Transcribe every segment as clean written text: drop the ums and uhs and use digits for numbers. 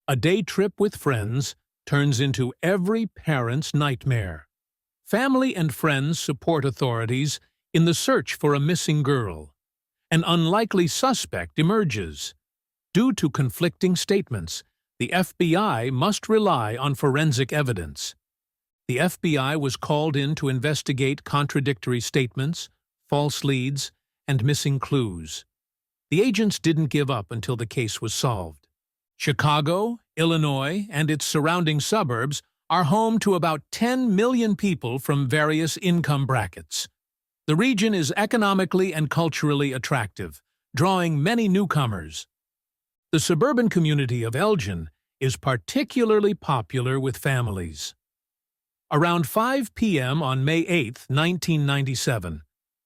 A day trip with friends turns into every parent's nightmare. Family and friends support authorities in the search for a missing girl. An unlikely suspect emerges. Due to conflicting statements, the FBI must rely on forensic evidence. The FBI was called in to investigate contradictory statements, false leads, and missing clues. The agents didn't give up until the case was solved. Chicago, Illinois, and its surrounding suburbs are home to about 10 million people from various income brackets. The region is economically and culturally attractive, drawing many newcomers. The suburban community of Elgin is particularly popular with families. Around 5 p.m. on May 8, 1997,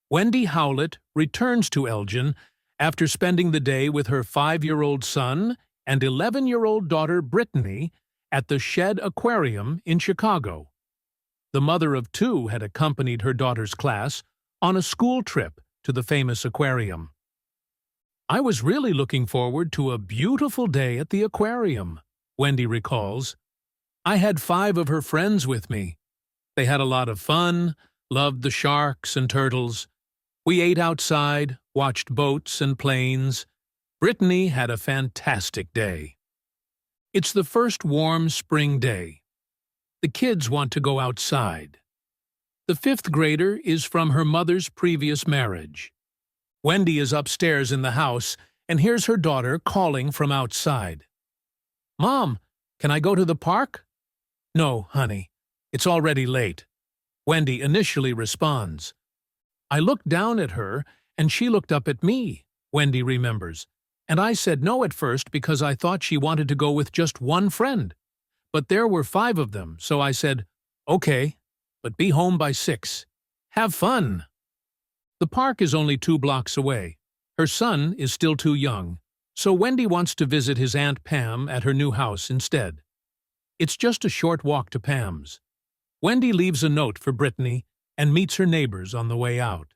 Wendy Howlett returns to Elgin after spending the day with her 5-year-old son and 11-year-old daughter Brittany at the Shed Aquarium in Chicago. The mother of two had accompanied her daughter's class on a school trip to the famous aquarium. "I was really looking forward to a beautiful day at the aquarium," Wendy recalls. "I had 5 of her friends with me. They had a lot of fun, loved the sharks and turtles. We ate outside, watched boats and planes. Brittany had a fantastic day." It's the first warm spring day. The kids want to go outside. The 5th grader is from her mother's previous marriage. Wendy is upstairs in the house and hears her daughter calling from outside. "Mom, can I go to the park?" "No, honey. It's already late," Wendy initially responds. "I looked down at her and she looked up at me," Wendy remembers. "And I said no at first because I thought she wanted to go with just one friend. But there were 5 of them, so I said, okay, but be home by 6. Have fun." The park is only 2 blocks away. Her son is still too young, so Wendy wants to visit his Aunt Pam at her new house instead. It's just a short walk to Pam's. Wendy leaves a note for Brittany and meets her neighbors on the way out.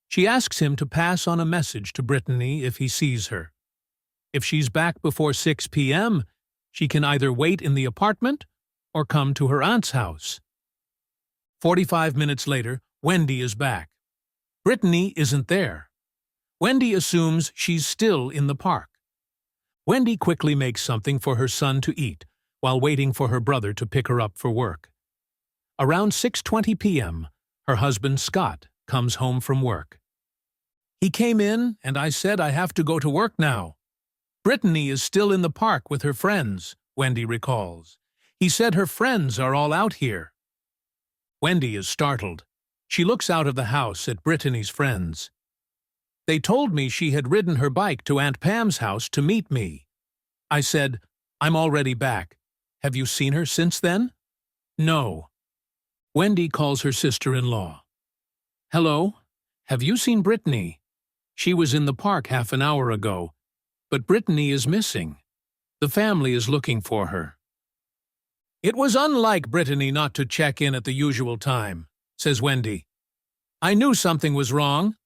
She asks him to pass on a message to Brittany if he sees her. If she's back before 6 p.m., she can either wait in the apartment or come to her aunt's house. 45 minutes later, Wendy is back. Brittany isn't there. Wendy assumes she's still in the park. Wendy quickly makes something for her son to eat while waiting for her brother to pick her up for work. Around 6:20 p.m., her husband Scott comes home from work. "He came in and I said I have to go to work now. Brittany is still in the park with her friends," Wendy recalls. "He said her friends are all out here." Wendy is startled. She looks out of the house at Brittany's friends. "They told me she had ridden her bike to Aunt Pam's house to meet me. I said, I'm already back. Have you seen her since then?" "No." Wendy calls her sister-in-law. "Hello? Have you seen Brittany? She was in the park half an hour ago, but Brittany is missing. The family is looking for her." "It was unlike Brittany not to check in at the usual time," says Wendy. "I knew something was wrong."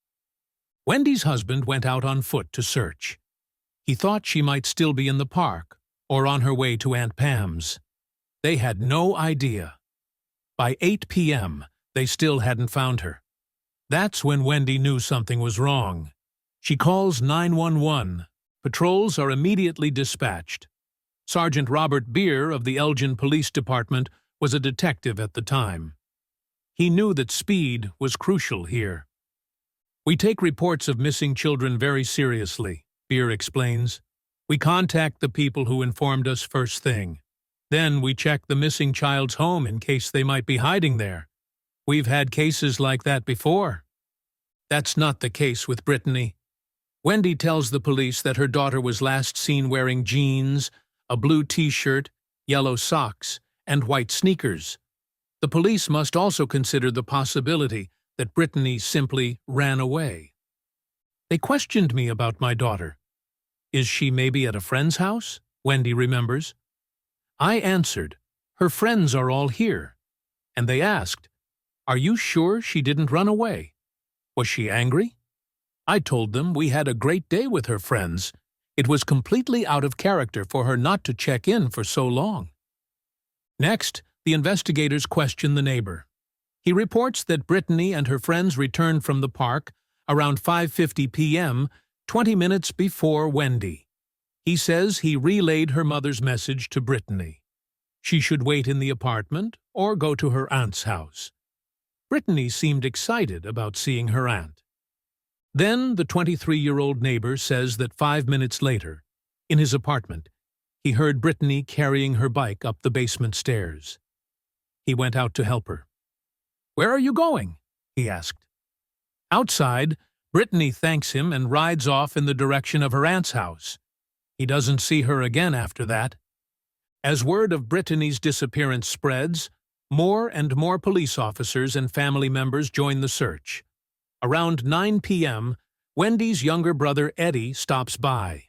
Wendy's husband went out on foot to search. He thought she might still be in the park or on her way to Aunt Pam's. They had no idea. By 8 p.m., they still hadn't found her. That's when Wendy knew something was wrong. She calls 911. Patrols are immediately dispatched. Sergeant Robert Beer of the Elgin Police Department was a detective at the time. He knew that speed was crucial here. "We take reports of missing children very seriously," Beer explains. "We contact the people who informed us first thing. Then we check the missing child's home in case they might be hiding there. We've had cases like that before." That's not the case with Brittany. Wendy tells the police that her daughter was last seen wearing jeans, a blue t-shirt, yellow socks, and white sneakers. The police must also consider the possibility that Brittany simply ran away. "They questioned me about my daughter. Is she maybe at a friend's house?" Wendy remembers. "I answered, her friends are all here. And they asked, are you sure she didn't run away? Was she angry? I told them we had a great day with her friends, It was completely out of character for her not to check in for so long. Next, the investigators question the neighbor. He reports that Brittany and her friends returned from the park around 5:50 p.m., 20 minutes before Wendy. He says he relayed her mother's message to Brittany. She should wait in the apartment or go to her aunt's house. Brittany seemed excited about seeing her aunt. Then the 23-year-old neighbor says that 5 minutes later, in his apartment, he heard Brittany carrying her bike up the basement stairs. He went out to help her. "Where are you going?" he asked. Outside, Brittany thanks him and rides off in the direction of her aunt's house. He doesn't see her again after that. As word of Brittany's disappearance spreads, more and more police officers and family members join the search. Around 9 p.m., Wendy's younger brother Eddie stops by.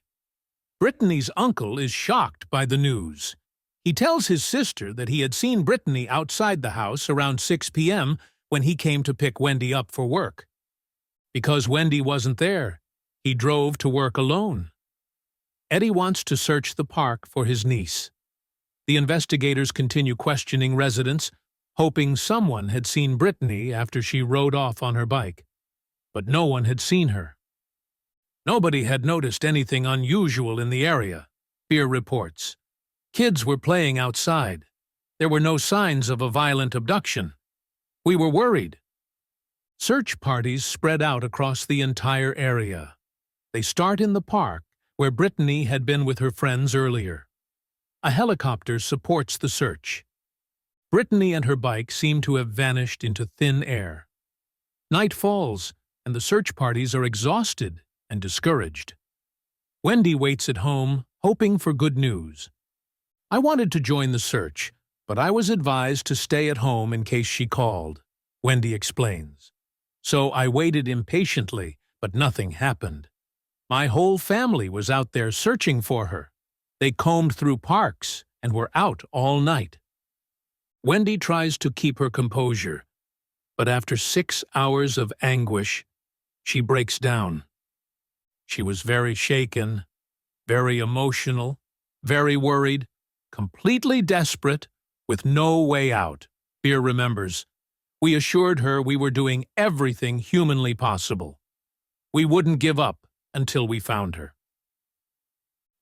Brittany's uncle is shocked by the news. He tells his sister that he had seen Brittany outside the house around 6 p.m. when he came to pick Wendy up for work. Because Wendy wasn't there, he drove to work alone. Eddie wants to search the park for his niece. The investigators continue questioning residents, hoping someone had seen Brittany after she rode off on her bike. But no one had seen her. Nobody had noticed anything unusual in the area, Beer reports. Kids were playing outside. There were no signs of a violent abduction. We were worried. Search parties spread out across the entire area. They start in the park, where Brittany had been with her friends earlier. A helicopter supports the search. Brittany and her bike seem to have vanished into thin air. Night falls, and the search parties are exhausted and discouraged. Wendy waits at home, hoping for good news. "I wanted to join the search, but I was advised to stay at home in case she called," Wendy explains. "So I waited impatiently, but nothing happened. My whole family was out there searching for her. They combed through parks and were out all night." Wendy tries to keep her composure, but after 6 hours of anguish, she breaks down. She was very shaken, very emotional, very worried, completely desperate, with no way out. Beer remembers. "We assured her we were doing everything humanly possible. We wouldn't give up until we found her."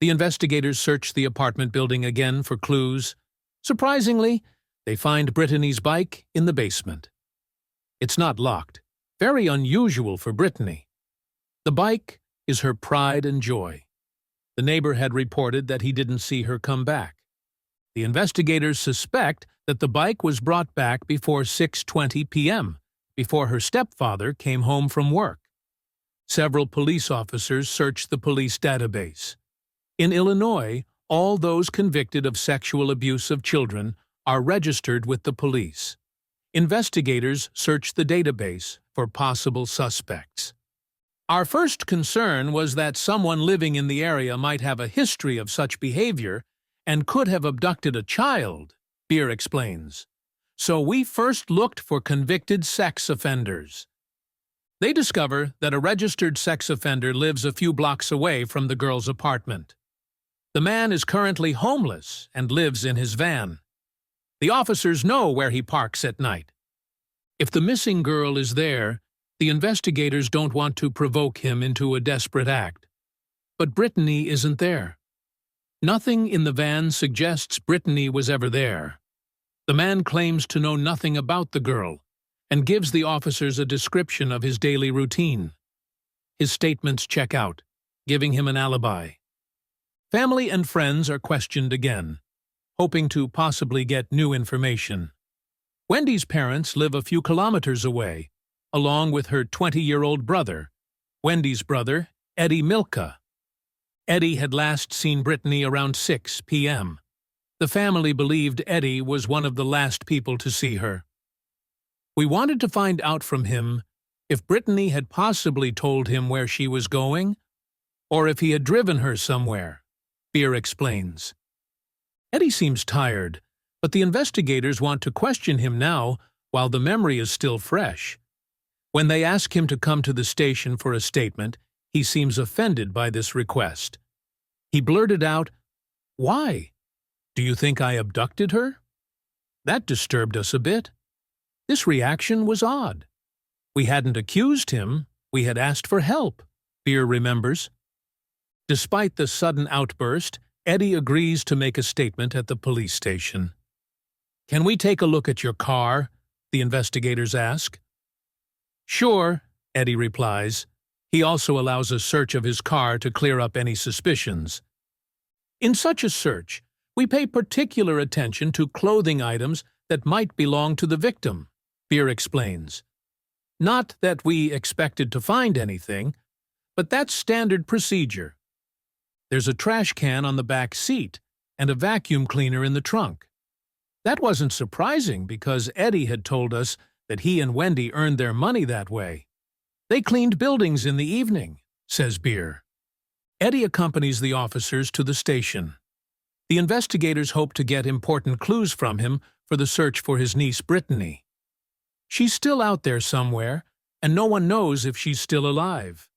The investigators search the apartment building again for clues. Surprisingly, they find Brittany's bike in the basement. It's not locked, very unusual for Brittany. The bike is her pride and joy. The neighbor had reported that he didn't see her come back. The investigators suspect that the bike was brought back before 6:20 p.m., before her stepfather came home from work. Several police officers searched the police database. In Illinois, all those convicted of sexual abuse of children are registered with the police. Investigators searched the database for possible suspects. "Our first concern was that someone living in the area might have a history of such behavior and could have abducted a child," Beer explains. "So we first looked for convicted sex offenders." They discover that a registered sex offender lives a few blocks away from the girl's apartment. The man is currently homeless and lives in his van. The officers know where he parks at night. If the missing girl is there, the investigators don't want to provoke him into a desperate act. But Brittany isn't there. Nothing in the van suggests Brittany was ever there. The man claims to know nothing about the girl and gives the officers a description of his daily routine. His statements check out, giving him an alibi. Family and friends are questioned again, hoping to possibly get new information. Wendy's parents live a few kilometers away, along with her 20-year-old brother, Wendy's brother, Eddie Milka. Eddie had last seen Brittany around 6 p.m. The family believed Eddie was one of the last people to see her. "We wanted to find out from him if Brittany had possibly told him where she was going, or if he had driven her somewhere," Beer explains. Eddie seems tired, but the investigators want to question him now while the memory is still fresh. When they ask him to come to the station for a statement, he seems offended by this request. He blurted out, "Why? Do you think I abducted her?" That disturbed us a bit. This reaction was odd. We hadn't accused him, we had asked for help, Beer remembers. Despite the sudden outburst, Eddie agrees to make a statement at the police station. "Can we take a look at your car?" the investigators ask. "Sure," Eddie replies. He also allows a search of his car to clear up any suspicions. In such a search, we pay particular attention to clothing items that might belong to the victim, Beer explains. Not that we expected to find anything, but that's standard procedure. There's a trash can on the back seat and a vacuum cleaner in the trunk. That wasn't surprising because Eddie had told us that he and Wendy earned their money that way. They cleaned buildings in the evening, says Beer. Eddie accompanies the officers to the station. The investigators hope to get important clues from him for the search for his niece Brittany. She's still out there somewhere, and no one knows if she's still alive.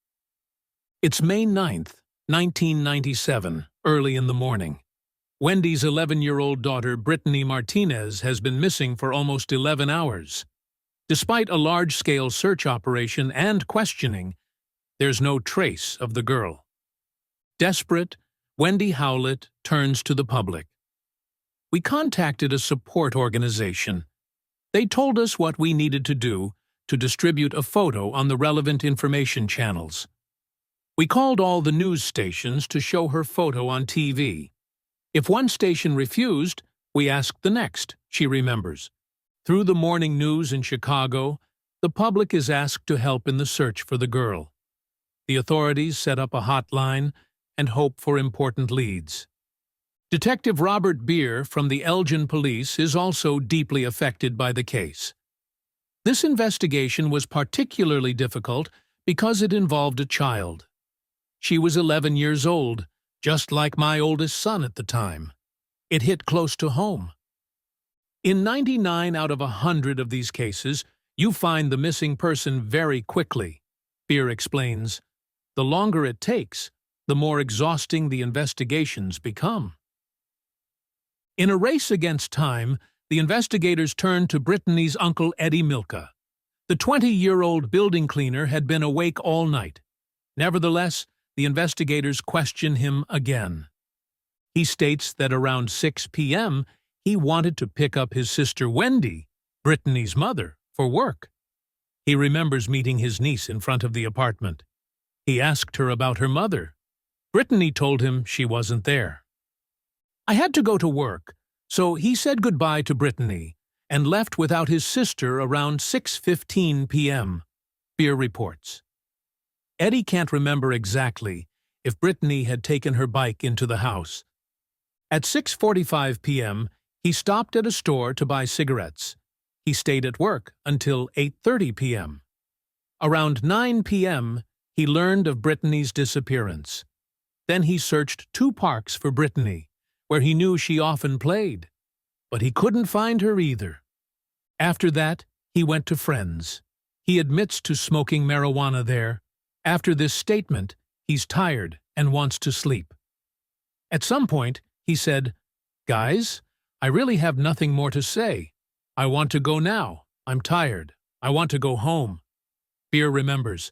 It's May 9th, 1997, early in the morning. Wendy's 11-year-old daughter, Brittany Martinez, has been missing for almost 11 hours. Despite a large-scale search operation and questioning, there's no trace of the girl. Desperate, Wendy Howlett turns to the public. We contacted a support organization. They told us what we needed to do to distribute a photo on the relevant information channels. We called all the news stations to show her photo on TV. If one station refused, we asked the next, she remembers. Through the morning news in Chicago, the public is asked to help in the search for the girl. The authorities set up a hotline and hope for important leads. Detective Robert Beer from the Elgin Police is also deeply affected by the case. This investigation was particularly difficult because it involved a child. She was 11 years old, just like my oldest son at the time. It hit close to home. In 99 out of 100 of these cases, you find the missing person very quickly, Beer explains. The longer it takes, the more exhausting the investigations become. In a race against time, the investigators turned to Brittany's uncle Eddie Milka. The 20-year-old building cleaner had been awake all night. Nevertheless, the investigators question him again. He states that around 6 p.m., he wanted to pick up his sister Wendy, Brittany's mother, for work. He remembers meeting his niece in front of the apartment. He asked her about her mother. Brittany told him she wasn't there. I had to go to work, so he said goodbye to Brittany and left without his sister around 6:15 p.m., Beer reports. Eddie can't remember exactly if Brittany had taken her bike into the house. At 6:45 p.m., he stopped at a store to buy cigarettes. He stayed at work until 8:30 p.m. Around 9 p.m., he learned of Brittany's disappearance. Then he searched 2 parks for Brittany, where he knew she often played. But he couldn't find her either. After that, he went to friends. He admits to smoking marijuana there. After this statement, he's tired and wants to sleep. At some point, he said, "Guys, I really have nothing more to say. I want to go now. I'm tired. I want to go home." Beer remembers.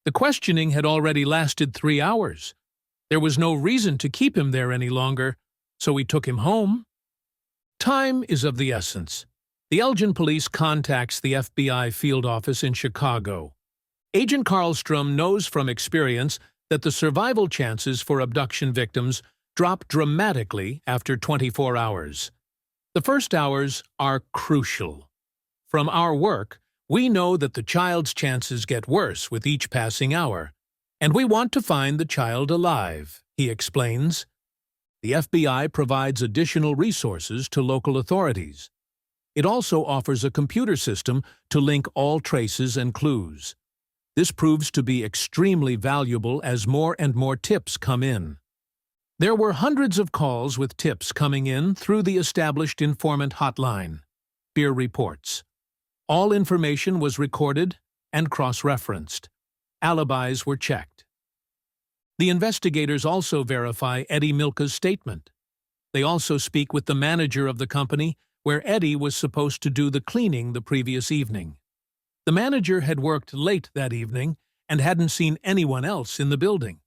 The questioning had already lasted 3 hours. There was no reason to keep him there any longer, so we took him home. Time is of the essence. The Elgin Police contacts the FBI field office in Chicago. Agent Karlstrom knows from experience that the survival chances for abduction victims drop dramatically after 24 hours. The first hours are crucial. From our work, we know that the child's chances get worse with each passing hour, and we want to find the child alive, he explains. The FBI provides additional resources to local authorities. It also offers a computer system to link all traces and clues. This proves to be extremely valuable as more and more tips come in. There were hundreds of calls with tips coming in through the established informant hotline, Beer reports. All information was recorded and cross-referenced. Alibis were checked. The investigators also verify Eddie Milka's statement. They also speak with the manager of the company, where Eddie was supposed to do the cleaning the previous evening. The manager had worked late that evening and hadn't seen anyone else in the building.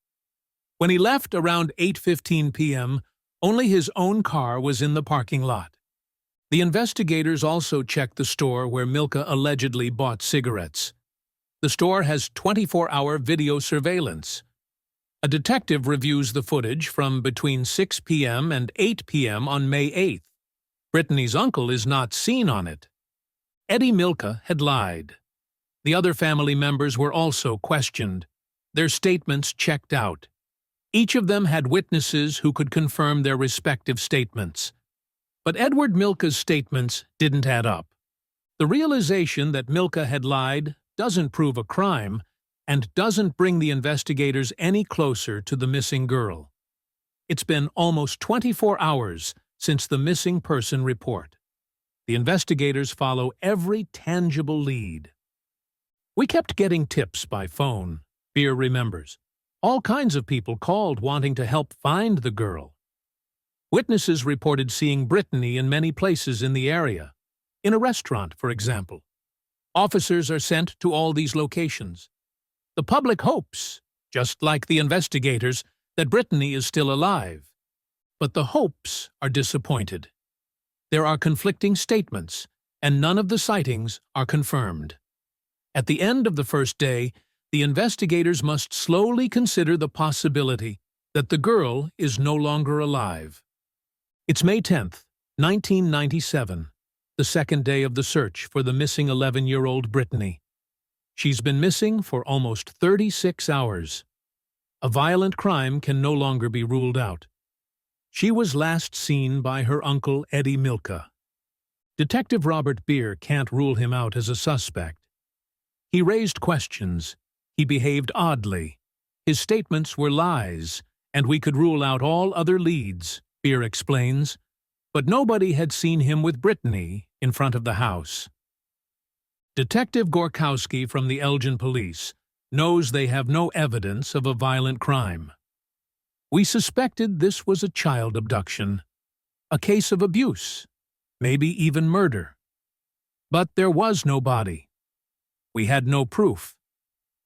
When he left around 8:15 p.m., only his own car was in the parking lot. The investigators also checked the store where Milka allegedly bought cigarettes. The store has 24-hour video surveillance. A detective reviews the footage from between 6 p.m. and 8 p.m. on May 8th. Brittany's uncle is not seen on it. Eddie Milka had lied. The other family members were also questioned. Their statements checked out. Each of them had witnesses who could confirm their respective statements. But Edward Milka's statements didn't add up. The realization that Milka had lied doesn't prove a crime and doesn't bring the investigators any closer to the missing girl. It's been almost 24 hours since the missing person report. The investigators follow every tangible lead. We kept getting tips by phone, Beer remembers. All kinds of people called wanting to help find the girl. Witnesses reported seeing Brittany in many places in the area, in a restaurant, for example. Officers are sent to all these locations. The public hopes, just like the investigators, that Brittany is still alive. But the hopes are disappointed. There are conflicting statements, and none of the sightings are confirmed. At the end of the first day, the investigators must slowly consider the possibility that the girl is no longer alive. It's May 10th, 1997, the second day of the search for the missing 11-year-old Brittany. She's been missing for almost 36 hours. A violent crime can no longer be ruled out. She was last seen by her uncle Eddie Milka. Detective Robert Beer can't rule him out as a suspect. He raised questions. He behaved oddly. His statements were lies, and we could rule out all other leads, Beer explains. But nobody had seen him with Brittany in front of the house. Detective Gorkowski from the Elgin Police knows they have no evidence of a violent crime. We suspected this was a child abduction, a case of abuse, maybe even murder. But there was no body. We had no proof,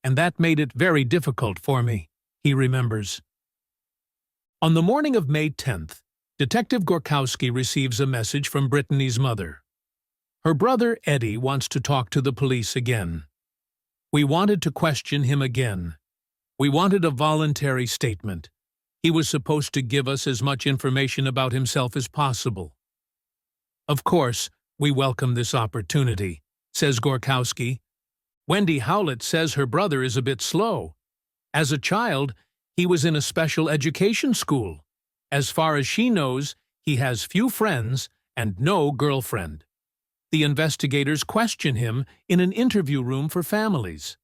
and that made it very difficult for me, he remembers. On the morning of May 10th, Detective Gorkowski receives a message from Brittany's mother. Her brother, Eddie, wants to talk to the police again. We wanted to question him again. We wanted a voluntary statement. He was supposed to give us as much information about himself as possible. Of course, we welcome this opportunity, says Gorkowski. Wendy Howlett says her brother is a bit slow. As a child, he was in a special education school. As far as she knows, he has few friends and no girlfriend. The investigators question him in an interview room for families.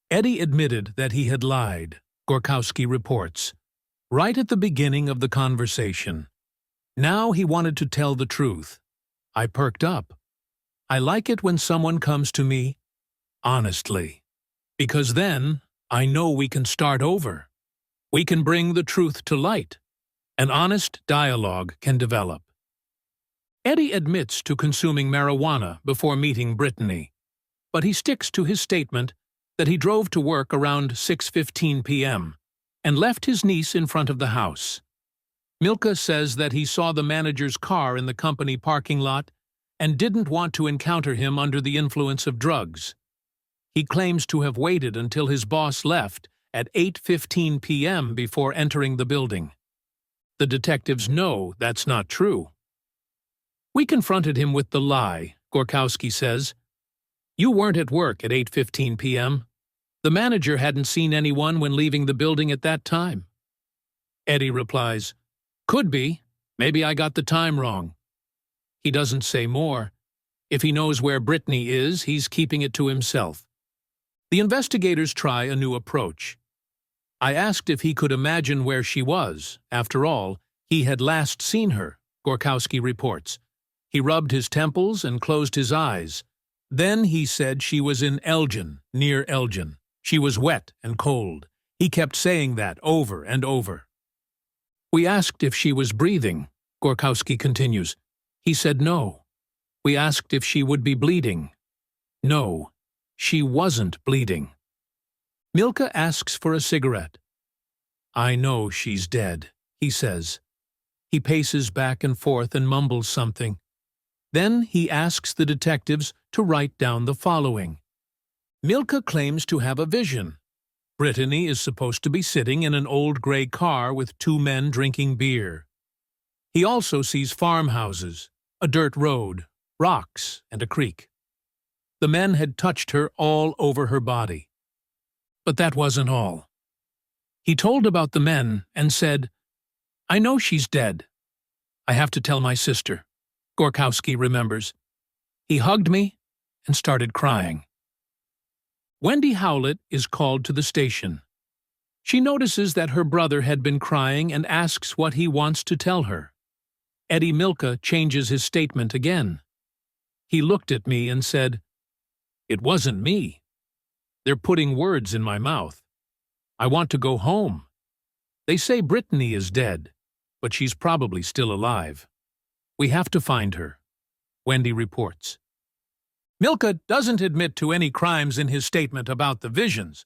Eddie admitted that he had lied, Gorkowski reports, right at the beginning of the conversation. Now he wanted to tell the truth. I perked up. I like it when someone comes to me honestly, because then I know we can start over. We can bring the truth to light. An honest dialogue can develop. Eddie admits to consuming marijuana before meeting Brittany, but he sticks to his statement that he drove to work around 6:15 p.m. and left his niece in front of the house. Milka says that he saw the manager's car in the company parking lot and didn't want to encounter him under the influence of drugs. He claims to have waited until his boss left at 8:15 p.m. before entering the building. The detectives know that's not true. We confronted him with the lie, Gorkowski says. You weren't at work at 8:15 p.m. The manager hadn't seen anyone when leaving the building at that time. Eddie replies, Could be. Maybe I got the time wrong. He doesn't say more. If he knows where Brittany is, he's keeping it to himself. The investigators try a new approach. I asked if he could imagine where she was. After all, he had last seen her, Gorkowski reports. He rubbed his temples and closed his eyes. Then he said she was in Elgin, near Elgin. She was wet and cold. He kept saying that over and over. We asked if she was breathing, Gorkowski continues. He said no. We asked if she would be bleeding. No, she wasn't bleeding. Milka asks for a cigarette. I know she's dead, he says. He paces back and forth and mumbles something. Then he asks the detectives to write down the following. Milka claims to have a vision. Brittany is supposed to be sitting in an old gray car with two men drinking beer. He also sees farmhouses, a dirt road, rocks, and a creek. The men had touched her all over her body. But that wasn't all. He told about the men and said, I know she's dead. I have to tell my sister, Gorkowski remembers. He hugged me and started crying. Wendy Howlett is called to the station. She notices that her brother had been crying and asks what he wants to tell her. Eddie Milka changes his statement again. He looked at me and said, It wasn't me. They're putting words in my mouth. I want to go home. They say Brittany is dead, but she's probably still alive. We have to find her, Wendy reports. Milka doesn't admit to any crimes in his statement about the visions.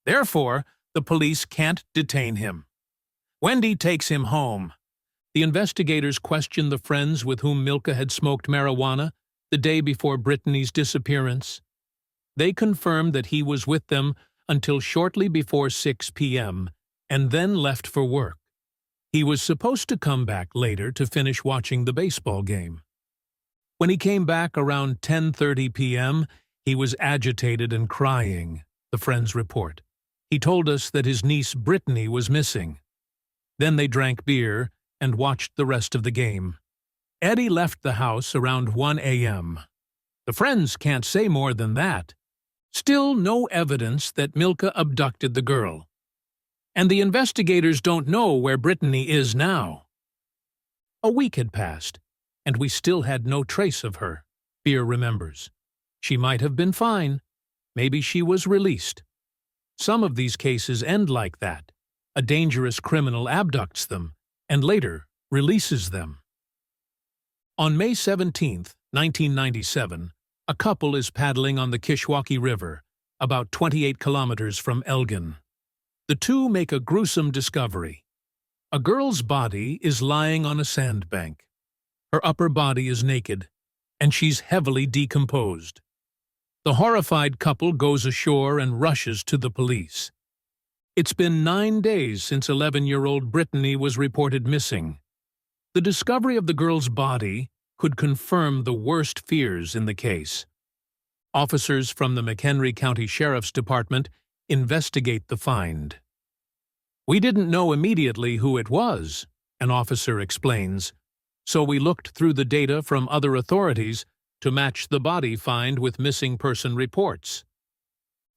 Therefore, the police can't detain him. Wendy takes him home. The investigators question the friends with whom Milka had smoked marijuana the day before Brittany's disappearance. They confirm that he was with them until shortly before 6 p.m. and then left for work. He was supposed to come back later to finish watching the baseball game. When he came back around 10:30 p.m., he was agitated and crying, the friends report. He told us that his niece Brittany was missing. Then they drank beer and watched the rest of the game. Eddie left the house around 1 a.m. The friends can't say more than that. Still no evidence that Milka abducted the girl. And the investigators don't know where Brittany is now. A week had passed, and we still had no trace of her, Beer remembers. She might have been fine. Maybe she was released. Some of these cases end like that. A dangerous criminal abducts them and later releases them. On May 17, 1997, a couple is paddling on the Kishwaukee River, about 28 kilometers from Elgin. The two make a gruesome discovery. A girl's body is lying on a sandbank. Her upper body is naked, and she's heavily decomposed. The horrified couple goes ashore and rushes to the police. It's been 9 days since 11-year-old Brittany was reported missing. The discovery of the girl's body could confirm the worst fears in the case. Officers from the McHenry County Sheriff's Department investigate the find. We didn't know immediately who it was, an officer explains, so we looked through the data from other authorities to match the body find with missing person reports.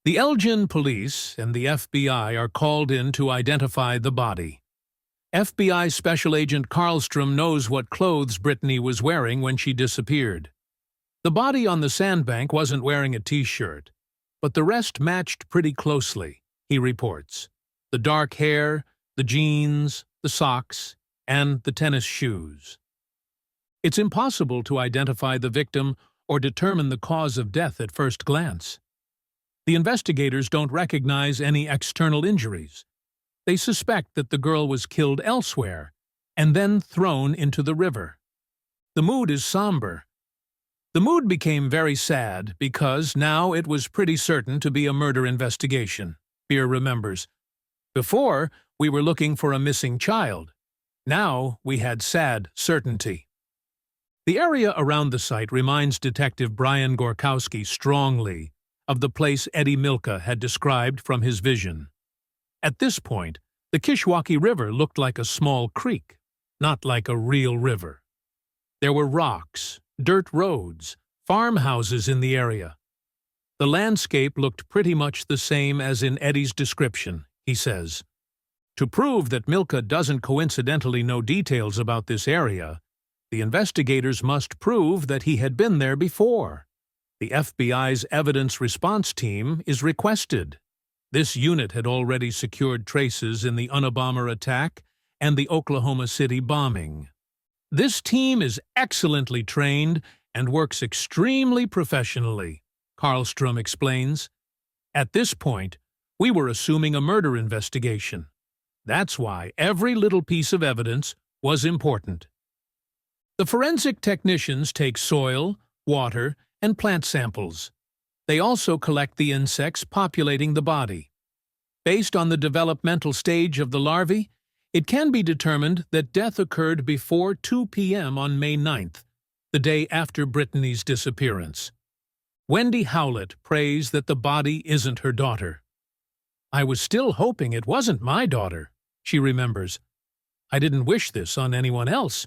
The Elgin police and the FBI are called in to identify the body. FBI Special Agent Karlstrom knows what clothes Brittany was wearing when she disappeared. The body on the sandbank wasn't wearing a t-shirt, but the rest matched pretty closely, he reports. The dark hair, the jeans, the socks, and the tennis shoes. It's impossible to identify the victim or determine the cause of death at first glance. The investigators don't recognize any external injuries. They suspect that the girl was killed elsewhere and then thrown into the river. The mood is somber. The mood became very sad because now it was pretty certain to be a murder investigation, Beer remembers. Before, we were looking for a missing child. Now we had sad certainty. The area around the site reminds Detective Brian Gorkowski strongly of the place Eddie Milka had described from his vision. At this point, the Kishwaukee River looked like a small creek, not like a real river. There were rocks, dirt roads, farmhouses in the area. The landscape looked pretty much the same as in Eddie's description, he says. To prove that Milka doesn't coincidentally know details about this area, the investigators must prove that he had been there before. The FBI's evidence response team is requested. This unit had already secured traces in the Unabomber attack and the Oklahoma City bombing. This team is excellently trained and works extremely professionally, Karlstrom explains. At this point, we were assuming a murder investigation. That's why every little piece of evidence was important. The forensic technicians take soil, water, and plant samples. They also collect the insects populating the body. Based on the developmental stage of the larvae, it can be determined that death occurred before 2 p.m. on May 9th, the day after Brittany's disappearance. Wendy Howlett prays that the body isn't her daughter. "I was still hoping it wasn't my daughter," she remembers. "I didn't wish this on anyone else,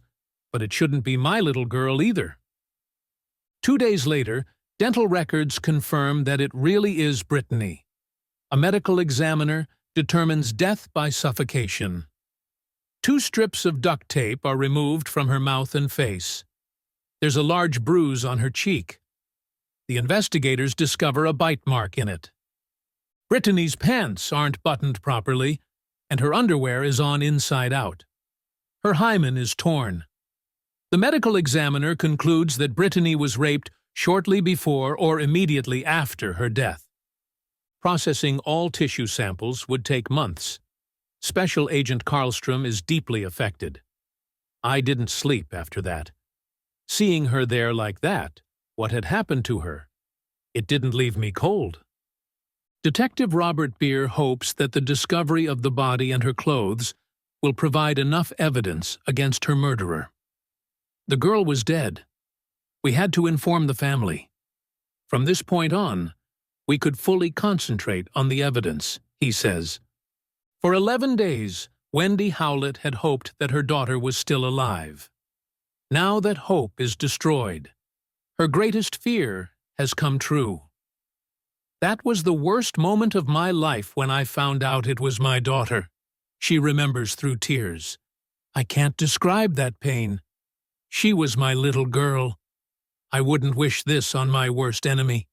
but it shouldn't be my little girl either." 2 days later, dental records confirm that it really is Brittany. A medical examiner determines death by suffocation. 2 strips of duct tape are removed from her mouth and face. There's a large bruise on her cheek. The investigators discover a bite mark in it. Brittany's pants aren't buttoned properly, and her underwear is on inside out. Her hymen is torn. The medical examiner concludes that Brittany was raped shortly before or immediately after her death. Processing all tissue samples would take months. Special Agent Karlstrom is deeply affected. I didn't sleep after that. Seeing her there like that, what had happened to her? It didn't leave me cold. Detective Robert Beer hopes that the discovery of the body and her clothes will provide enough evidence against her murderer. The girl was dead. We had to inform the family. From this point on, we could fully concentrate on the evidence, he says. For 11 days, Wendy Howlett had hoped that her daughter was still alive. Now that hope is destroyed, her greatest fear has come true. "That was the worst moment of my life when I found out it was my daughter," she remembers through tears. "I can't describe that pain. She was my little girl. I wouldn't wish this on my worst enemy."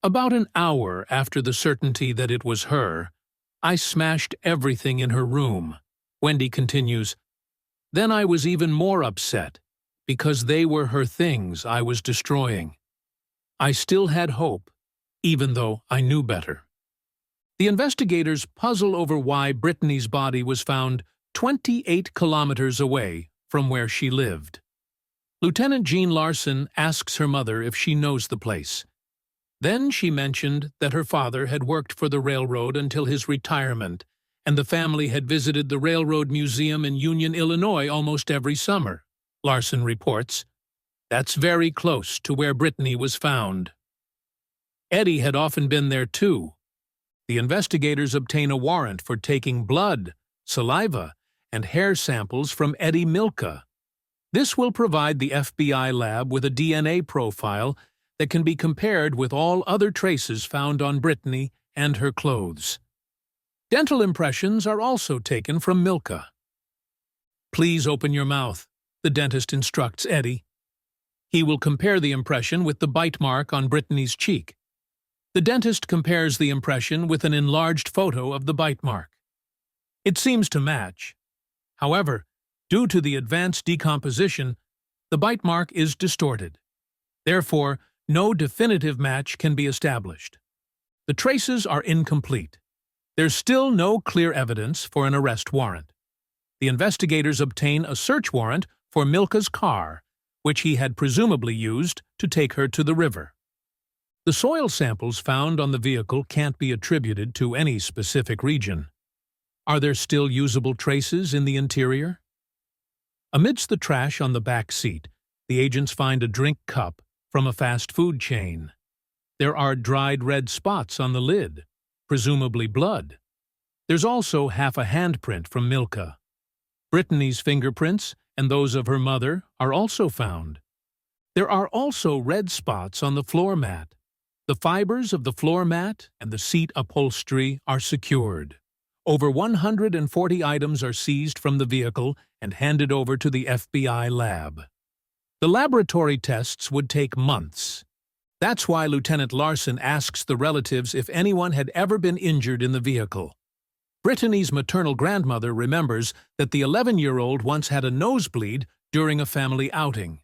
About an hour after the certainty that it was her, I smashed everything in her room, Wendy continues. Then I was even more upset, because they were her things I was destroying. I still had hope, even though I knew better. The investigators puzzle over why Brittany's body was found 28 kilometers away from where she lived. Lieutenant Jean Larson asks her mother if she knows the place. Then she mentioned that her father had worked for the railroad until his retirement, and the family had visited the Railroad Museum in Union, Illinois almost every summer, Larson reports. That's very close to where Brittany was found. Eddie had often been there too. The investigators obtain a warrant for taking blood, saliva, and hair samples from Eddie Milka. This will provide the FBI lab with a DNA profile that can be compared with all other traces found on Brittany and her clothes. Dental impressions are also taken from Milka. "Please open your mouth," the dentist instructs Eddie. He will compare the impression with the bite mark on Brittany's cheek. The dentist compares the impression with an enlarged photo of the bite mark. It seems to match. However, due to the advanced decomposition, the bite mark is distorted. Therefore, no definitive match can be established. The traces are incomplete. There's still no clear evidence for an arrest warrant. The investigators obtain a search warrant for Milka's car, which he had presumably used to take her to the river. The soil samples found on the vehicle can't be attributed to any specific region. Are there still usable traces in the interior? Amidst the trash on the back seat, the agents find a drink cup from a fast food chain. There are dried red spots on the lid, presumably blood. There's also half a handprint from Milka. Brittany's fingerprints and those of her mother are also found. There are also red spots on the floor mat. The fibers of the floor mat and the seat upholstery are secured. Over 140 items are seized from the vehicle and handed over to the FBI lab. The laboratory tests would take months. That's why Lieutenant Larson asks the relatives if anyone had ever been injured in the vehicle. Brittany's maternal grandmother remembers that the 11-year-old once had a nosebleed during a family outing.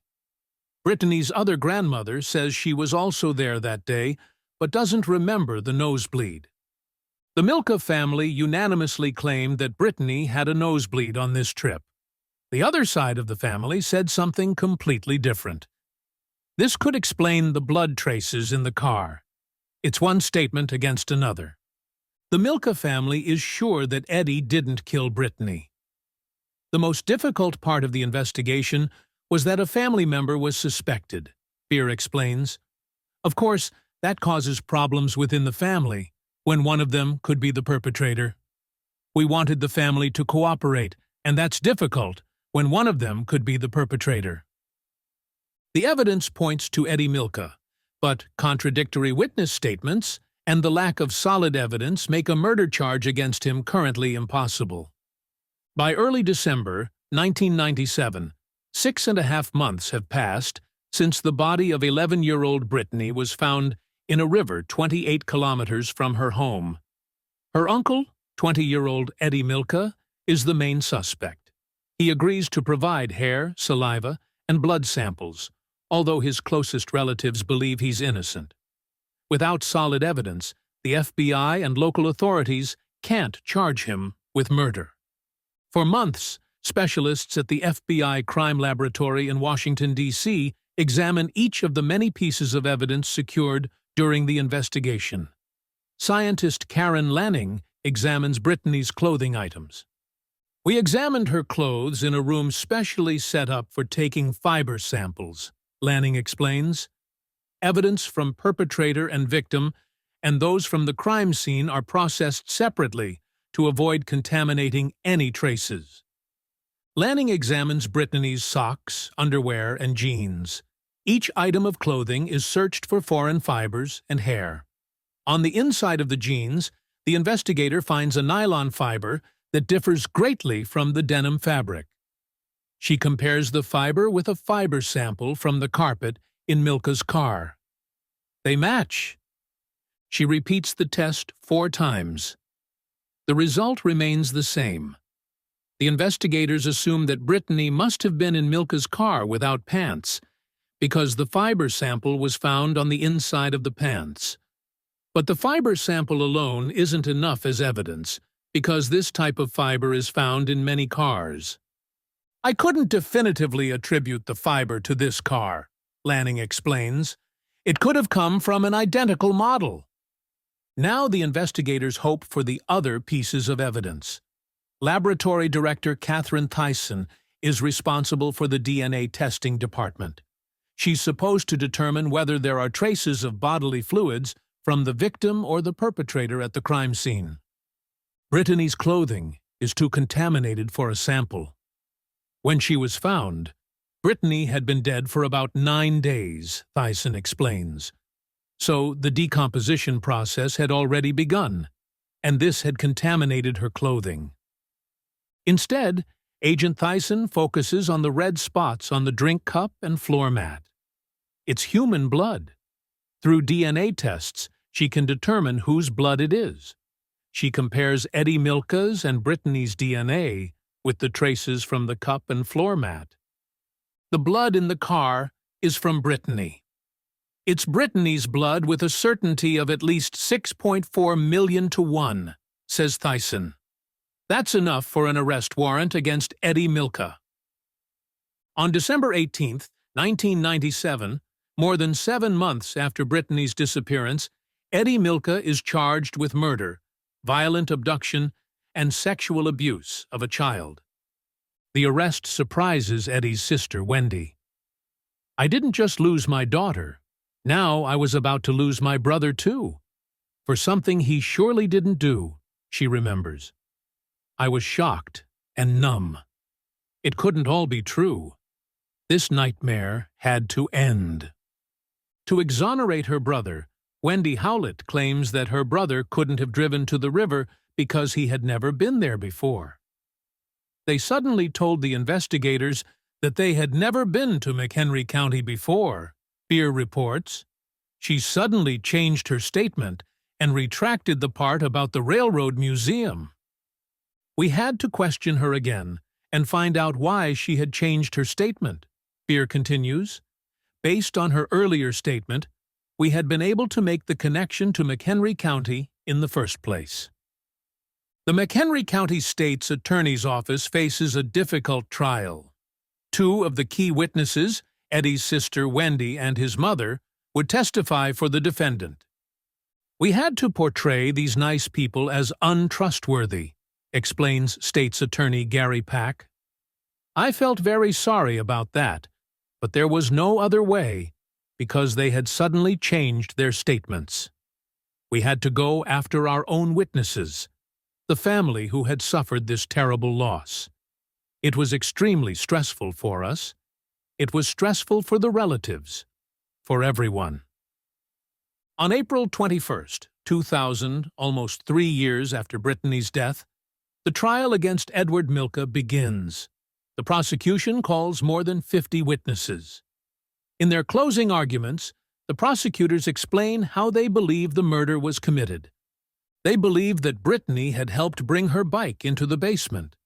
Brittany's other grandmother says she was also there that day, but doesn't remember the nosebleed. The Milka family unanimously claimed that Brittany had a nosebleed on this trip. The other side of the family said something completely different. This could explain the blood traces in the car. It's one statement against another. The Milka family is sure that Eddie didn't kill Brittany. The most difficult part of the investigation was that a family member was suspected, Beer explains. Of course, that causes problems within the family, when one of them could be the perpetrator. We wanted the family to cooperate, and that's difficult when one of them could be the perpetrator. The evidence points to Eddie Milka, but contradictory witness statements and the lack of solid evidence make a murder charge against him currently impossible. By early December 1997, 6.5 months have passed since the body of 11-year-old Brittany was found in a river 28 kilometers from her home. Her uncle, 20-year-old Eddie Milka, is the main suspect. He agrees to provide hair, saliva, and blood samples, although his closest relatives believe he's innocent. Without solid evidence, the FBI and local authorities can't charge him with murder. For months, specialists at the FBI Crime Laboratory in Washington, D.C. examine each of the many pieces of evidence secured during the investigation. Scientist Karen Lanning examines Brittany's clothing items. We examined her clothes in a room specially set up for taking fiber samples, Lanning explains. Evidence from perpetrator and victim and those from the crime scene are processed separately to avoid contaminating any traces. Lanning examines Brittany's socks, underwear, and jeans. Each item of clothing is searched for foreign fibers and hair. On the inside of the jeans, the investigator finds a nylon fiber that differs greatly from the denim fabric. She compares the fiber with a fiber sample from the carpet in Milka's car. They match. She repeats the test 4 times. The result remains the same. The investigators assume that Brittany must have been in Milka's car without pants, because the fiber sample was found on the inside of the pants. But the fiber sample alone isn't enough as evidence, because this type of fiber is found in many cars. I couldn't definitively attribute the fiber to this car, Lanning explains. It could have come from an identical model. Now the investigators hope for the other pieces of evidence. Laboratory Director Catherine Tyson is responsible for the DNA testing department. She's supposed to determine whether there are traces of bodily fluids from the victim or the perpetrator at the crime scene. Brittany's clothing is too contaminated for a sample. When she was found, Brittany had been dead for about 9 days, Tyson explains. So the decomposition process had already begun, and this had contaminated her clothing. Instead, Agent Tyson focuses on the red spots on the drink cup and floor mat. It's human blood. Through DNA tests, she can determine whose blood it is. She compares Eddie Milka's and Brittany's DNA with the traces from the cup and floor mat. The blood in the car is from Brittany. It's Brittany's blood with a certainty of at least 6.4 million to 1, says Tyson. That's enough for an arrest warrant against Eddie Milka. On December 18, 1997, more than 7 months after Brittany's disappearance, Eddie Milka is charged with murder, violent abduction, and sexual abuse of a child. The arrest surprises Eddie's sister, Wendy. I didn't just lose my daughter. Now I was about to lose my brother, too. For something he surely didn't do, she remembers. I was shocked and numb. It couldn't all be true. This nightmare had to end. To exonerate her brother, Wendy Howlett claims that her brother couldn't have driven to the river because he had never been there before. They suddenly told the investigators that they had never been to McHenry County before, Beer reports. she suddenly changed her statement and retracted the part about the railroad museum. We had to question her again and find out why she had changed her statement. Beer continues. Based on her earlier statement, we had been able to make the connection to McHenry County in the first place. The McHenry County State's Attorney's Office faces a difficult trial. Two of the key witnesses, Eddie's sister Wendy and his mother, would testify for the defendant. We had to portray these nice people as untrustworthy, explains State's Attorney Gary Pack. I felt very sorry about that, but there was no other way, because they had suddenly changed their statements. We had to go after our own witnesses, the family who had suffered this terrible loss. It was extremely stressful for us. It was stressful for the relatives, for everyone. On April 21st, 2000, almost 3 years after Brittany's death, the trial against Edward Milka begins. The prosecution calls more than 50 witnesses. In their closing arguments, the prosecutors explain how they believe the murder was committed. They believe that Brittany had helped bring her bike into the basement.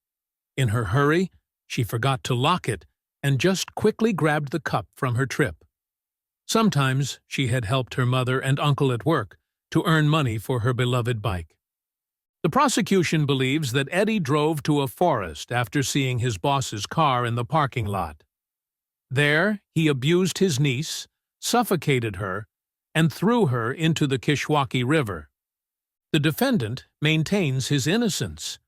In her hurry, she forgot to lock it and just quickly grabbed the cup from her trip. Sometimes she had helped her mother and uncle at work to earn money for her beloved bike. The prosecution believes that Eddie drove to a forest after seeing his boss's car in the parking lot. There, he abused his niece, suffocated her, and threw her into the Kishwaukee River. The defendant maintains his innocence.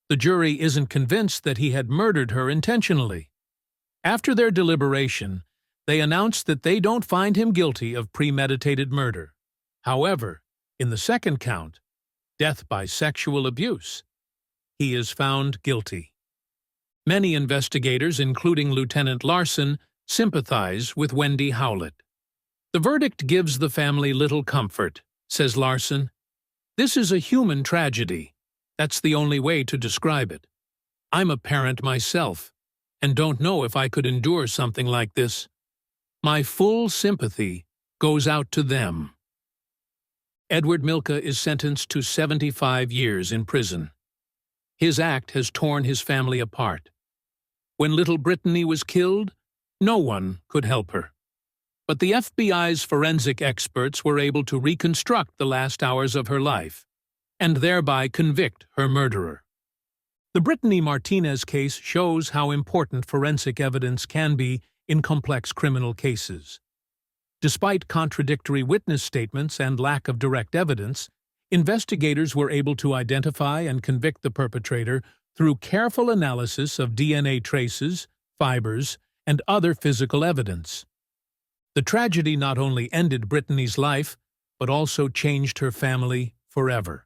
The jury isn't convinced that he had murdered her intentionally. After their deliberation, they announce that they don't find him guilty of premeditated murder. However, in the second count, death by sexual abuse, he is found guilty. Many investigators, including Lieutenant Larson, sympathize with Wendy Howlett. The verdict gives the family little comfort, says Larson. This is a human tragedy. That's the only way to describe it. I'm a parent myself, and don't know if I could endure something like this. My full sympathy goes out to them. Edward Milka is sentenced to 75 years in prison. His act has torn his family apart. When little Brittany was killed, no one could help her. But the FBI's forensic experts were able to reconstruct the last hours of her life, and thereby convict her murderer. The Brittany Martinez case shows how important forensic evidence can be in complex criminal cases. Despite contradictory witness statements and lack of direct evidence, investigators were able to identify and convict the perpetrator through careful analysis of DNA traces, fibers, and other physical evidence. The tragedy not only ended Brittany's life, but also changed her family forever.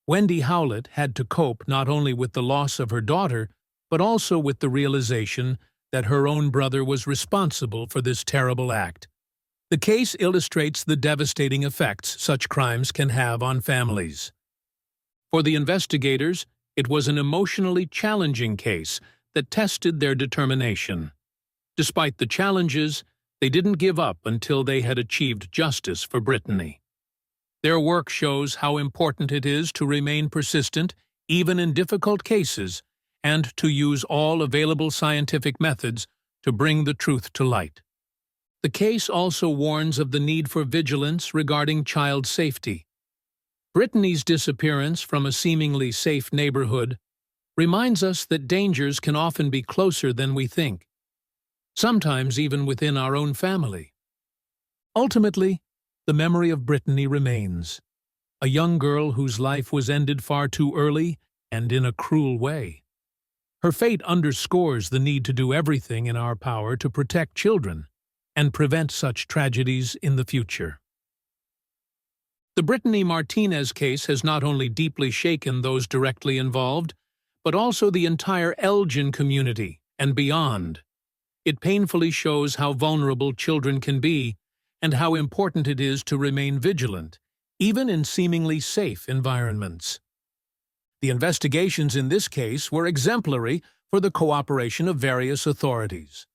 Wendy Howlett had to cope not only with the loss of her daughter, but also with the realization that her own brother was responsible for this terrible act. The case illustrates the devastating effects such crimes can have on families. For the investigators, it was an emotionally challenging case that tested their determination. Despite the challenges, they didn't give up until they had achieved justice for Brittany. Their work shows how important it is to remain persistent, even in difficult cases, and to use all available scientific methods to bring the truth to light. The case also warns of the need for vigilance regarding child safety. Brittany's disappearance from a seemingly safe neighborhood reminds us that dangers can often be closer than we think, sometimes even within our own family. Ultimately, the memory of Brittany remains, a young girl whose life was ended far too early and in a cruel way. Her fate underscores the need to do everything in our power to protect children and prevent such tragedies in the future. The Brittany Martinez case has not only deeply shaken those directly involved, but also the entire Elgin community and beyond. It painfully shows how vulnerable children can be and how important it is to remain vigilant, even in seemingly safe environments. The investigations in this case were exemplary for the cooperation of various authorities.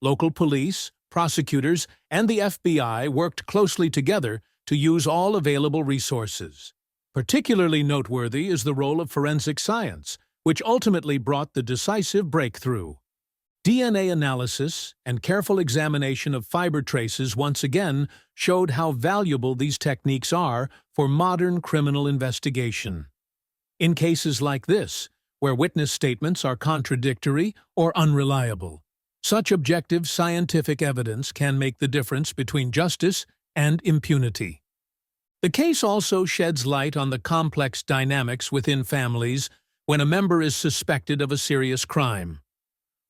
Local police, prosecutors, and the FBI worked closely together to use all available resources. Particularly noteworthy is the role of forensic science, which ultimately brought the decisive breakthrough. DNA analysis and careful examination of fiber traces once again showed how valuable these techniques are for modern criminal investigation. In cases like this, where witness statements are contradictory or unreliable, such objective scientific evidence can make the difference between justice and impunity. The case also sheds light on the complex dynamics within families when a member is suspected of a serious crime.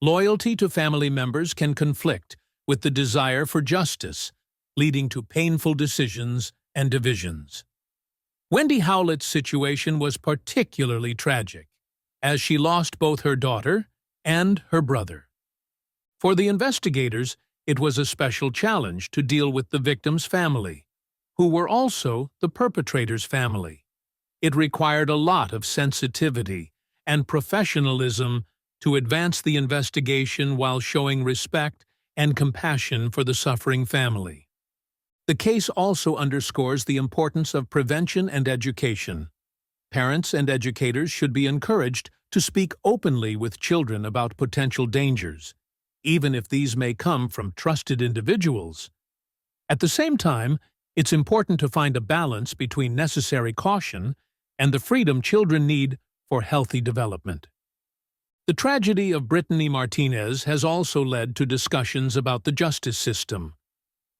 Loyalty to family members can conflict with the desire for justice, leading to painful decisions and divisions. Wendy Howlett's situation was particularly tragic, as she lost both her daughter and her brother. For the investigators, it was a special challenge to deal with the victim's family, who were also the perpetrator's family. It required a lot of sensitivity and professionalism to advance the investigation while showing respect and compassion for the suffering family. The case also underscores the importance of prevention and education. Parents and educators should be encouraged to speak openly with children about potential dangers, even if these may come from trusted individuals. At the same time, it's important to find a balance between necessary caution and the freedom children need for healthy development. The tragedy of Brittany Martinez has also led to discussions about the justice system.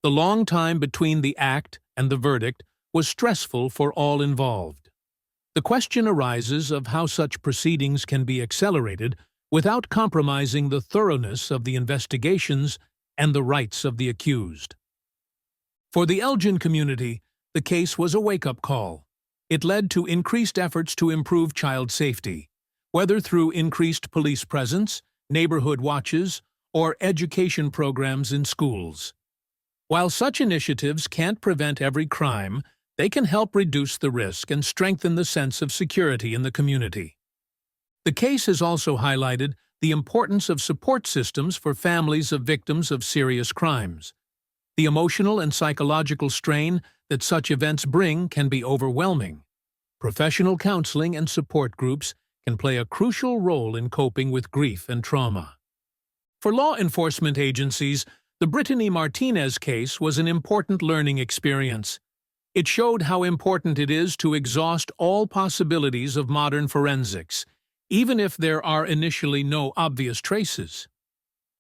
The long time between the act and the verdict was stressful for all involved. The question arises of how such proceedings can be accelerated without compromising the thoroughness of the investigations and the rights of the accused. For the Elgin community, the case was a wake-up call. It led to increased efforts to improve child safety, whether through increased police presence, neighborhood watches, or education programs in schools. While such initiatives can't prevent every crime, they can help reduce the risk and strengthen the sense of security in the community. The case has also highlighted the importance of support systems for families of victims of serious crimes. The emotional and psychological strain that such events bring can be overwhelming. Professional counseling and support groups can play a crucial role in coping with grief and trauma. For law enforcement agencies, the Brittany Martinez case was an important learning experience. It showed how important it is to exhaust all possibilities of modern forensics, even if there are initially no obvious traces.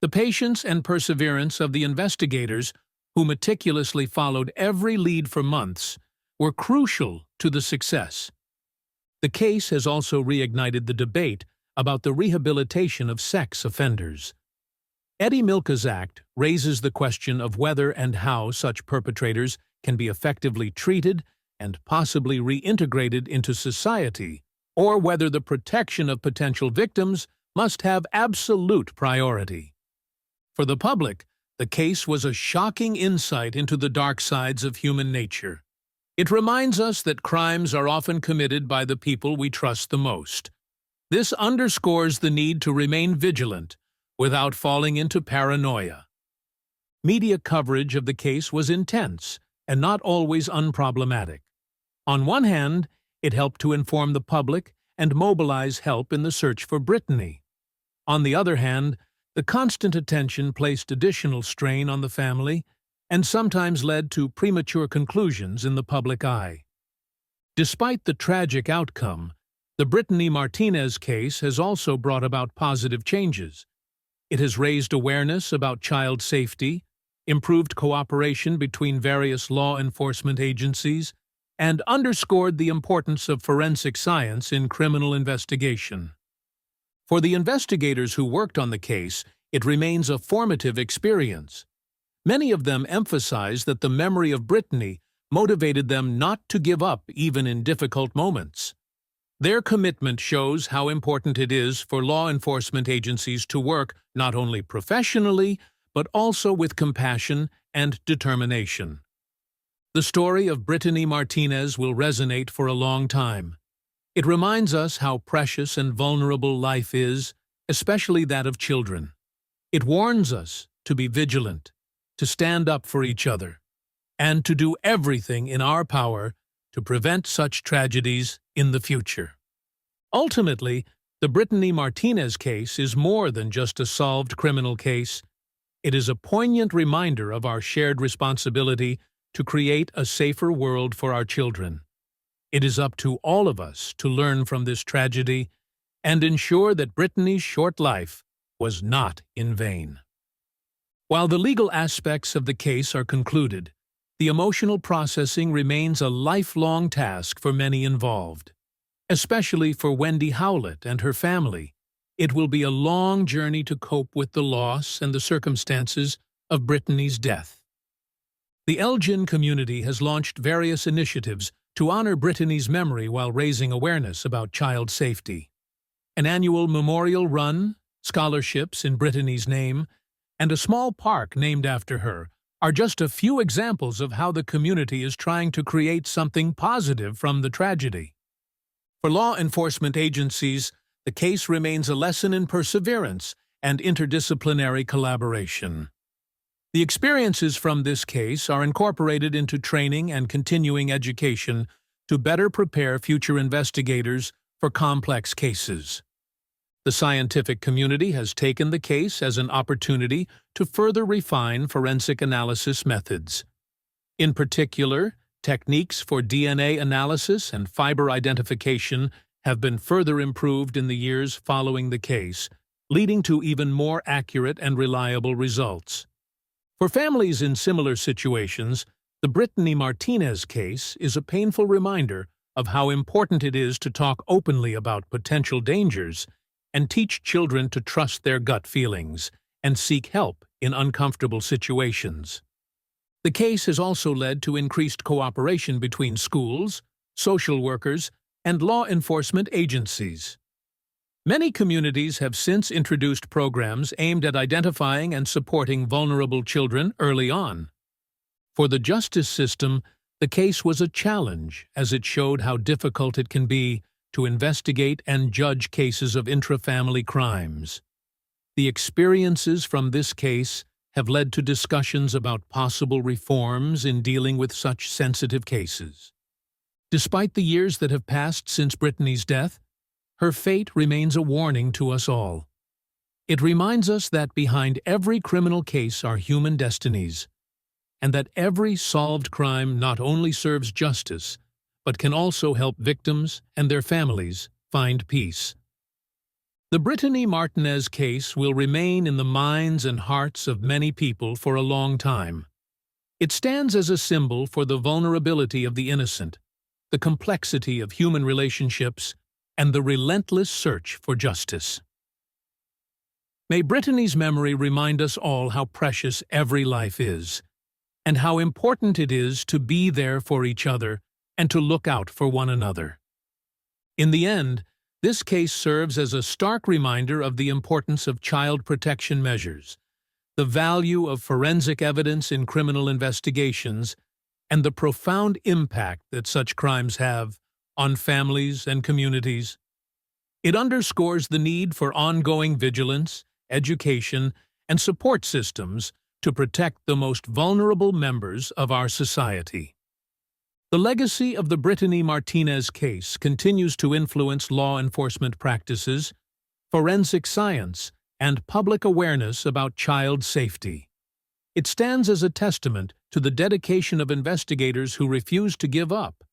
The patience and perseverance of the investigators, who meticulously followed every lead for months, were crucial to the success. The case has also reignited the debate about the rehabilitation of sex offenders. Eddie Milka's Act raises the question of whether and how such perpetrators can be effectively treated and possibly reintegrated into society, or whether the protection of potential victims must have absolute priority. For the public, the case was a shocking insight into the dark sides of human nature. It reminds us that crimes are often committed by the people we trust the most. This underscores the need to remain vigilant without falling into paranoia. Media coverage of the case was intense and not always unproblematic. On one hand, it helped to inform the public and mobilize help in the search for Brittany. On the other hand, the constant attention placed additional strain on the family and sometimes led to premature conclusions in the public eye. Despite the tragic outcome, the Brittany Martinez case has also brought about positive changes. It has raised awareness about child safety, improved cooperation between various law enforcement agencies, and underscored the importance of forensic science in criminal investigation. For the investigators who worked on the case, it remains a formative experience. Many of them emphasize that the memory of Brittany motivated them not to give up even in difficult moments. Their commitment shows how important it is for law enforcement agencies to work not only professionally, but also with compassion and determination. The story of Brittany Martinez will resonate for a long time. It reminds us how precious and vulnerable life is, especially that of children. It warns us to be vigilant, to stand up for each other, and to do everything in our power to prevent such tragedies in the future. Ultimately, the Brittany Martinez case is more than just a solved criminal case. It is a poignant reminder of our shared responsibility to create a safer world for our children. It is up to all of us to learn from this tragedy and ensure that Brittany's short life was not in vain. While the legal aspects of the case are concluded, the emotional processing remains a lifelong task for many involved. Especially for Wendy Howlett and her family, it will be a long journey to cope with the loss and the circumstances of Brittany's death. The Elgin community has launched various initiatives to honor Brittany's memory while raising awareness about child safety. An annual memorial run, scholarships in Brittany's name, and a small park named after her are just a few examples of how the community is trying to create something positive from the tragedy. For law enforcement agencies, the case remains a lesson in perseverance and interdisciplinary collaboration. The experiences from this case are incorporated into training and continuing education to better prepare future investigators for complex cases. The scientific community has taken the case as an opportunity to further refine forensic analysis methods. In particular, techniques for DNA analysis and fiber identification have been further improved in the years following the case, leading to even more accurate and reliable results. For families in similar situations, the Brittany Martinez case is a painful reminder of how important it is to talk openly about potential dangers and teach children to trust their gut feelings and seek help in uncomfortable situations. The case has also led to increased cooperation between schools, social workers, and law enforcement agencies. Many communities have since introduced programs aimed at identifying and supporting vulnerable children early on. For the justice system, the case was a challenge as it showed how difficult it can be to investigate and judge cases of intrafamily crimes. The experiences from this case have led to discussions about possible reforms in dealing with such sensitive cases. Despite the years that have passed since Brittany's death, her fate remains a warning to us all. It reminds us that behind every criminal case are human destinies, and that every solved crime not only serves justice, but can also help victims and their families find peace. The Brittany Martinez case will remain in the minds and hearts of many people for a long time. It stands as a symbol for the vulnerability of the innocent, the complexity of human relationships, and the relentless search for justice. May Brittany's memory remind us all how precious every life is, and how important it is to be there for each other and to look out for one another. In the end, this case serves as a stark reminder of the importance of child protection measures, the value of forensic evidence in criminal investigations, and the profound impact that such crimes have on families and communities. It underscores the need for ongoing vigilance, education, and support systems to protect the most vulnerable members of our society. The legacy of the Brittany Martinez case continues to influence law enforcement practices, forensic science, and public awareness about child safety. It stands as a testament to the dedication of investigators who refuse to give up,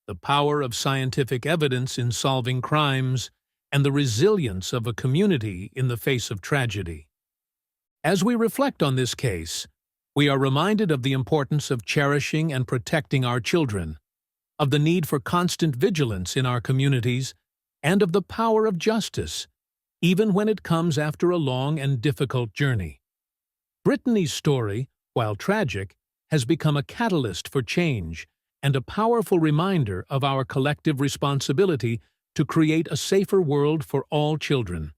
the power of scientific evidence in solving crimes, and the resilience of a community in the face of tragedy. As we reflect on this case, we are reminded of the importance of cherishing and protecting our children, of the need for constant vigilance in our communities, and of the power of justice, even when it comes after a long and difficult journey. Brittany's story, while tragic, has become a catalyst for change and a powerful reminder of our collective responsibility to create a safer world for all children.